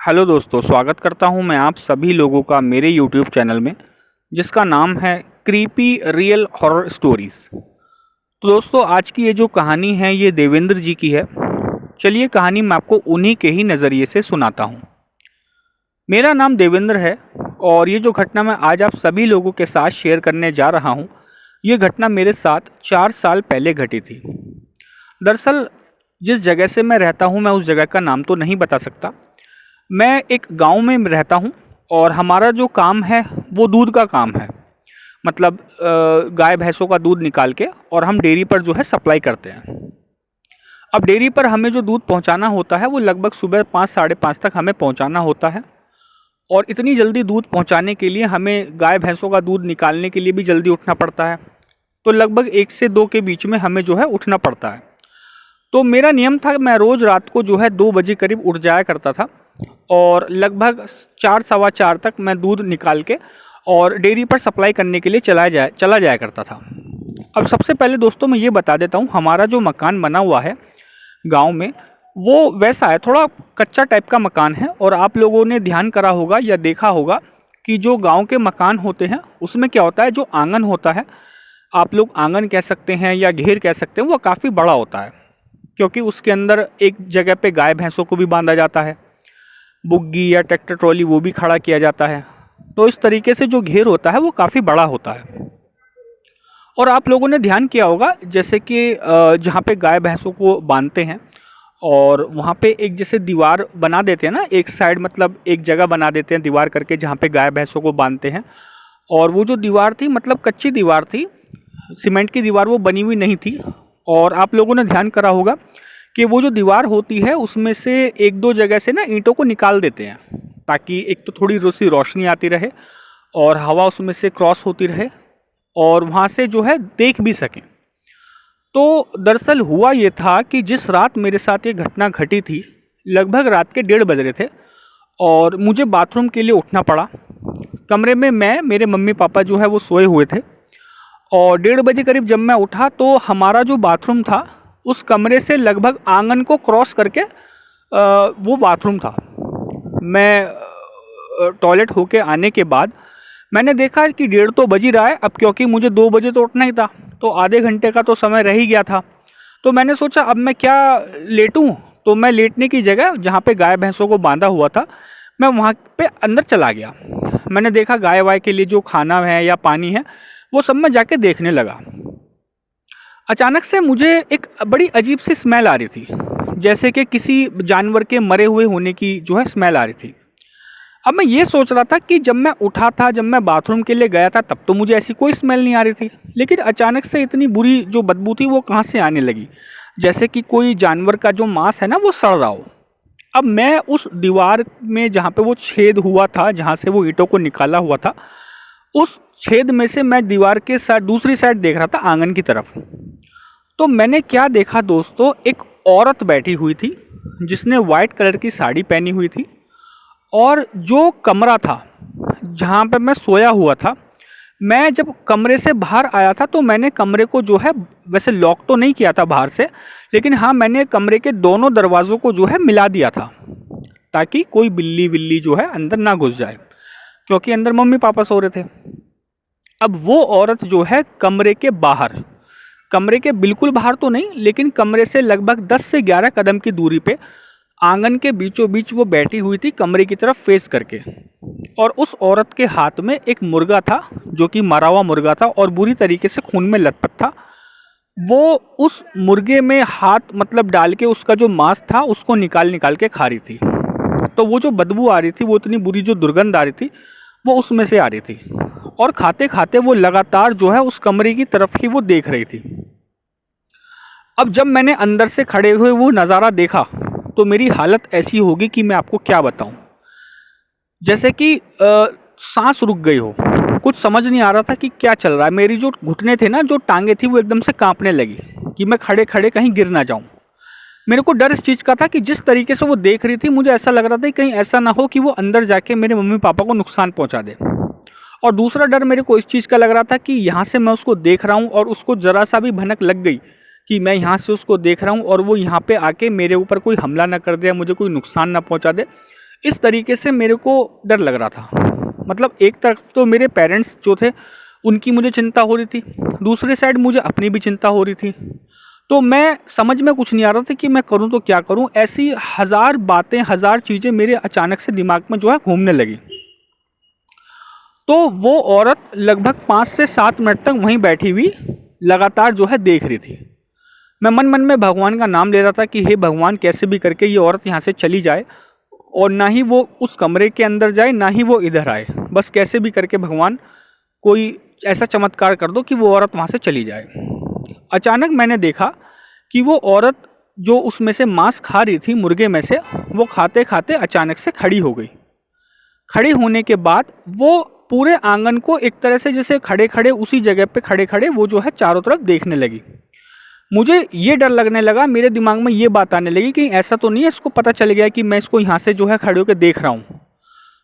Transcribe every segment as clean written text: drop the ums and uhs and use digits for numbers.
Hello दोस्तों, स्वागत करता हूं मैं आप सभी लोगों का मेरे यूट्यूब चैनल में जिसका नाम है क्रीपी रियल हॉरर स्टोरीज़। तो दोस्तों, आज की ये जो कहानी है ये देवेंद्र जी की है। चलिए कहानी मैं आपको उन्हीं के ही नज़रिए से सुनाता हूं। मेरा नाम देवेंद्र है और ये जो घटना मैं आज आप सभी लोगों के साथ शेयर करने जा रहा हूं, ये घटना मेरे साथ 4 साल पहले घटी थी। दरअसल जिस जगह से मैं रहता हूं, मैं उस जगह का नाम तो नहीं बता सकता। मैं एक गांव में रहता हूं और हमारा जो काम है वो दूध का काम है। मतलब गाय भैंसों का दूध निकाल के और हम डेयरी पर जो है सप्लाई करते हैं। अब डेयरी पर हमें जो दूध पहुंचाना होता है वो लगभग सुबह 5 साढ़े 5 तक हमें पहुंचाना होता है। और इतनी जल्दी दूध पहुंचाने के लिए हमें गाय भैंसों का दूध निकालने के लिए भी जल्दी उठना पड़ता है। तो लगभग 1 से 2 के बीच में हमें जो है उठना पड़ता है। तो मेरा नियम था, मैं रोज़ रात को जो है 2 बजे करीब उठ जाया करता था और लगभग 4 सवा 4 तक मैं दूध निकाल के और डेयरी पर सप्लाई करने के लिए चला जाया करता था। अब सबसे पहले दोस्तों मैं ये बता देता हूँ, हमारा जो मकान बना हुआ है गांव में वो वैसा है, थोड़ा कच्चा टाइप का मकान है। और आप लोगों ने ध्यान करा होगा या देखा होगा कि जो गांव के मकान होते हैं उसमें क्या होता है, जो आंगन होता है, आप लोग आंगन कह सकते हैं या घेर कह सकते हैं, वो काफ़ी बड़ा होता है क्योंकि उसके अंदर एक जगह पे गाय भैंसों को भी बांधा जाता है, बुग्गी या ट्रैक्टर ट्रॉली वो भी खड़ा किया जाता है। तो इस तरीके से जो घेर होता है वो काफ़ी बड़ा होता है। और आप लोगों ने ध्यान किया होगा जैसे कि जहाँ पे गाय भैंसों को बांधते हैं और वहाँ पे एक जैसे दीवार बना देते हैं ना, एक साइड मतलब एक जगह बना देते हैं दीवार करके जहाँ पे गाय भैंसों को बांधते हैं। और वो जो दीवार थी मतलब कच्ची दीवार थी, सीमेंट की दीवार वो बनी हुई नहीं थी। और आप लोगों ने ध्यान करा होगा कि वो जो दीवार होती है उसमें से 1-2 जगह से ना ईंटों को निकाल देते हैं ताकि एक तो थोड़ी सी रोशनी आती रहे और हवा उसमें से क्रॉस होती रहे और वहाँ से जो है देख भी सकें। तो दरअसल हुआ ये था कि जिस रात मेरे साथ ये घटना घटी थी, लगभग रात के 1:30 बज रहे थे और मुझे बाथरूम के लिए उठना पड़ा। कमरे में मैं, मेरे मम्मी पापा जो है वो सोए हुए थे और 1:30 बजे करीब जब मैं उठा तो हमारा जो बाथरूम था उस कमरे से लगभग आंगन को क्रॉस करके वो बाथरूम था। मैं टॉयलेट होके आने के बाद मैंने देखा कि 1:30 तो बज ही रहा है। अब क्योंकि मुझे 2 बजे तो उठना ही था तो आधे घंटे का तो समय रह ही गया था। तो मैंने सोचा अब मैं क्या लेटूं, तो मैं लेटने की जगह जहाँ पे गाय भैंसों को बांधा हुआ था मैं वहाँ पे अंदर चला गया। मैंने देखा गाय वाय के लिए जो खाना है या पानी है वो सब मैं जाके देखने लगा। अचानक से मुझे एक बड़ी अजीब सी स्मेल आ रही थी, जैसे कि किसी जानवर के मरे हुए होने की जो है स्मेल आ रही थी। अब मैं ये सोच रहा था कि जब मैं उठा था, जब मैं बाथरूम के लिए गया था तब तो मुझे ऐसी कोई स्मेल नहीं आ रही थी, लेकिन अचानक से इतनी बुरी जो बदबू थी वो कहाँ से आने लगी, जैसे कि कोई जानवर का जो मांस है ना वो सड़ रहा हो। अब मैं उस दीवार में जहाँ पे वो छेद हुआ था, जहाँ से वो ईंटों को निकाला हुआ था, उस छेद में से मैं दीवार के साथ दूसरी साइड देख रहा था आंगन की तरफ। तो मैंने क्या देखा दोस्तों, एक औरत बैठी हुई थी जिसने वाइट कलर की साड़ी पहनी हुई थी और जो कमरा था जहाँ पे मैं सोया हुआ था, मैं जब कमरे से बाहर आया था तो मैंने कमरे को जो है वैसे लॉक तो नहीं किया था बाहर से, लेकिन हाँ मैंने कमरे के दोनों दरवाज़ों को जो है मिला दिया था ताकि कोई बिल्ली विल्ली जो है अंदर ना घुस जाए, क्योंकि अंदर मम्मी पापा सो रहे थे। अब वो औरत जो है कमरे के बाहर, कमरे के बिल्कुल बाहर तो नहीं लेकिन कमरे से लगभग 10 से 11 कदम की दूरी पे आंगन के बीचों बीच वो बैठी हुई थी कमरे की तरफ फेस करके। और उस औरत के हाथ में एक मुर्गा था जो कि मरा हुआ मुर्गा था और बुरी तरीके से खून में लथपथ था। वो उस मुर्गे में हाथ मतलब डाल के उसका जो मांस था उसको निकाल निकाल के खा रही थी। तो वो जो बदबू आ रही थी, वो इतनी बुरी जो दुर्गंध आ रही थी वो उसमें से आ रही थी और खाते खाते वो लगातार जो है उस कमरे की तरफ ही वो देख रही थी। अब जब मैंने अंदर से खड़े हुए वो नज़ारा देखा तो मेरी हालत ऐसी होगी कि मैं आपको क्या बताऊं, जैसे कि सांस रुक गई हो, कुछ समझ नहीं आ रहा था कि क्या चल रहा है। मेरी जो घुटने थे ना, जो टांगे थी, वो एकदम से कांपने लगी कि मैं खड़े खड़े कहीं गिर ना जाऊं। मेरे को डर इस चीज़ का था कि जिस तरीके से वो देख रही थी मुझे ऐसा लग रहा था कि कहीं ऐसा ना हो कि वो अंदर जाके मेरे मम्मी पापा को नुकसान पहुँचा दे। और दूसरा डर मेरे को इस चीज़ का लग रहा था कि यहाँ से मैं उसको देख रहा हूँ और उसको ज़रा सा भी भनक लग गई कि मैं यहाँ से उसको देख रहा हूँ और वो यहाँ पे आके मेरे ऊपर कोई हमला ना कर दे या मुझे कोई नुकसान ना पहुँचा दे, इस तरीके से मेरे को डर लग रहा था। मतलब एक तरफ तो मेरे पेरेंट्स जो थे उनकी मुझे चिंता हो रही थी, दूसरी साइड मुझे अपनी भी चिंता हो रही थी। तो मैं समझ में कुछ नहीं आ रहा था कि मैं करूं तो क्या करूं। ऐसी हज़ार बातें, हज़ार चीज़ें मेरे अचानक से दिमाग में जो है घूमने लगी। तो वो औरत लगभग 5 से 7 मिनट तक वहीं बैठी हुई लगातार जो है देख रही थी। मैं मन मन में भगवान का नाम ले रहा था कि हे भगवान, कैसे भी करके ये औरत यहाँ से चली जाए और ना ही वो उस कमरे के अंदर जाए, ना ही वो इधर आए। बस कैसे भी करके भगवान कोई ऐसा चमत्कार कर दो कि वो औरत वहाँ से चली जाए। अचानक मैंने देखा कि वो औरत जो उसमें से मांस खा रही थी मुर्गे में से, वो खाते खाते अचानक से खड़ी हो गई। खड़ी होने के बाद वो पूरे आंगन को एक तरह से जैसे खड़े खड़े उसी जगह पे खड़े खड़े वो जो है चारों तरफ देखने लगी। मुझे ये डर लगने लगा, मेरे दिमाग में ये बात आने लगी कि ऐसा तो नहीं है इसको पता चल गया कि मैं इसको यहाँ से जो है खड़े होकर देख रहा हूँ।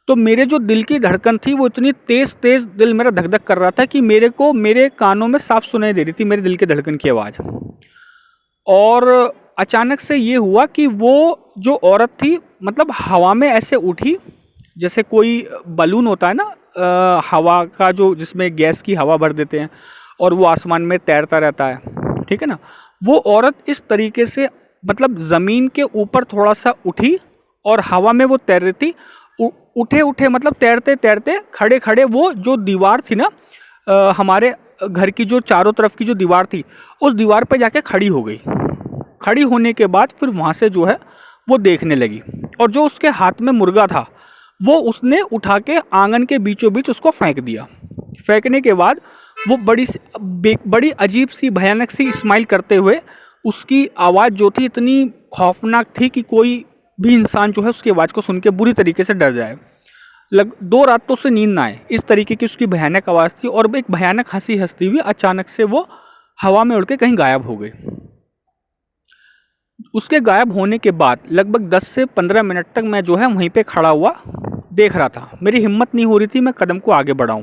तो मेरे जो दिल की धड़कन थी वो इतनी तेज़ तेज़, दिल मेरा धक धक कर रहा था कि मेरे को मेरे कानों में साफ सुनाई दे रही थी मेरे दिल के धड़कन की आवाज़। और अचानक से ये हुआ कि वो जो औरत थी मतलब हवा में ऐसे उठी जैसे कोई बलून होता है ना, हवा का जो जिसमें गैस की हवा भर देते हैं और वो आसमान में तैरता रहता है, ठीक है ना। वो औरत इस तरीके से मतलब ज़मीन के ऊपर थोड़ा सा उठी और हवा में वो तैर रही थी। उठे उठे मतलब तैरते तैरते खड़े खड़े वो जो दीवार थी ना, हमारे घर की जो चारों तरफ की जो दीवार थी उस दीवार पर जाके खड़ी हो गई। खड़ी होने के बाद फिर वहाँ से जो है वो देखने लगी और जो उसके हाथ में मुर्गा था वो उसने उठा के आंगन के बीचों बीच उसको फेंक दिया। फेंकने के बाद वो बड़ी अजीब सी भयानक सी स्माइल करते हुए, उसकी आवाज़ जो थी इतनी खौफनाक थी कि कोई भी इंसान जो है उसकी आवाज़ को सुन के बुरी तरीके से डर जाए। 2 रात तो उससे नींद ना आए, इस तरीके की उसकी भयानक आवाज़ थी। और एक भयानक हंसी हंसती हुई अचानक से वो हवा में उड़ के कहीं गायब हो गई। उसके गायब होने के बाद लगभग 10 से 15 मिनट तक मैं जो है वहीं पे खड़ा हुआ देख रहा था। मेरी हिम्मत नहीं हो रही थी मैं कदम को आगे बढ़ाऊं।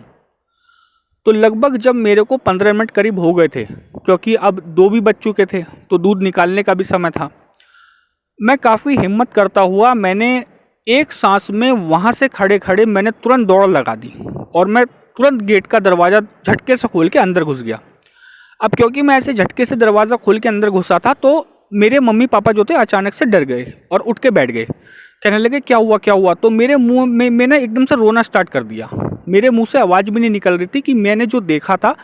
तो लगभग जब मेरे को 15 मिनट करीब हो गए थे, क्योंकि अब 2 भी बज चुके थे तो दूध निकालने का भी समय था, मैं काफ़ी हिम्मत करता हुआ मैंने एक सांस में वहाँ से खड़े खड़े मैंने तुरंत दौड़ लगा दी और मैं तुरंत गेट का दरवाज़ा झटके से खोल के अंदर घुस गया। अब क्योंकि मैं ऐसे झटके से दरवाज़ा खोल के अंदर घुसा था तो मेरे मम्मी पापा जो थे अचानक से डर गए और उठ के बैठ गए, कहने लगे क्या हुआ क्या हुआ। तो मेरे मुंह में मैंने एकदम से रोना स्टार्ट कर दिया। मेरे मुंह से आवाज़ भी नहीं निकल रही थी कि मैंने जो देखा था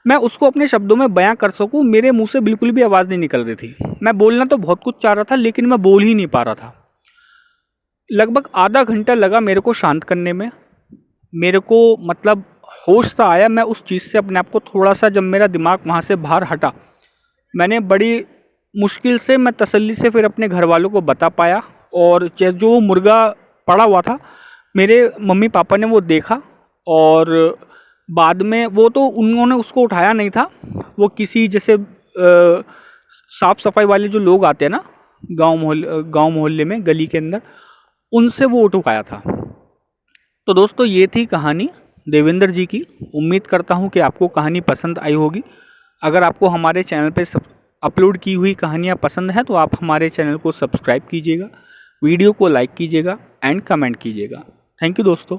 मैं उसको अपने शब्दों में बयां कर सकूं। मेरे मुंह से बिल्कुल भी आवाज़ नहीं निकल रही थी। मैं बोलना तो बहुत कुछ चाह रहा था लेकिन मैं बोल ही नहीं पा रहा था। लगभग आधा घंटा लगा मेरे को शांत करने में। मेरे को मतलब होश सा आया, मैं उस चीज़ से अपने आप को थोड़ा सा, जब मेरा दिमाग वहाँ से बाहर हटा, मैंने बड़ी मुश्किल से मैं तसल्ली से फिर अपने घर वालों को बता पाया। और जो मुर्गा पड़ा हुआ था मेरे मम्मी पापा ने वो देखा और बाद में वो तो उन्होंने उसको उठाया नहीं था, वो किसी जैसे साफ़ सफाई वाले जो लोग आते हैं ना गांव मोहल्ले में गली के अंदर, उनसे वो उठवाया था। तो दोस्तों ये थी कहानी देवेंद्र जी की। उम्मीद करता हूँ कि आपको कहानी पसंद आई होगी। अगर आपको हमारे चैनल पे अपलोड की हुई कहानियाँ पसंद हैं तो आप हमारे चैनल को सब्सक्राइब कीजिएगा, वीडियो को लाइक कीजिएगा एंड कमेंट कीजिएगा। थैंक यू दोस्तों।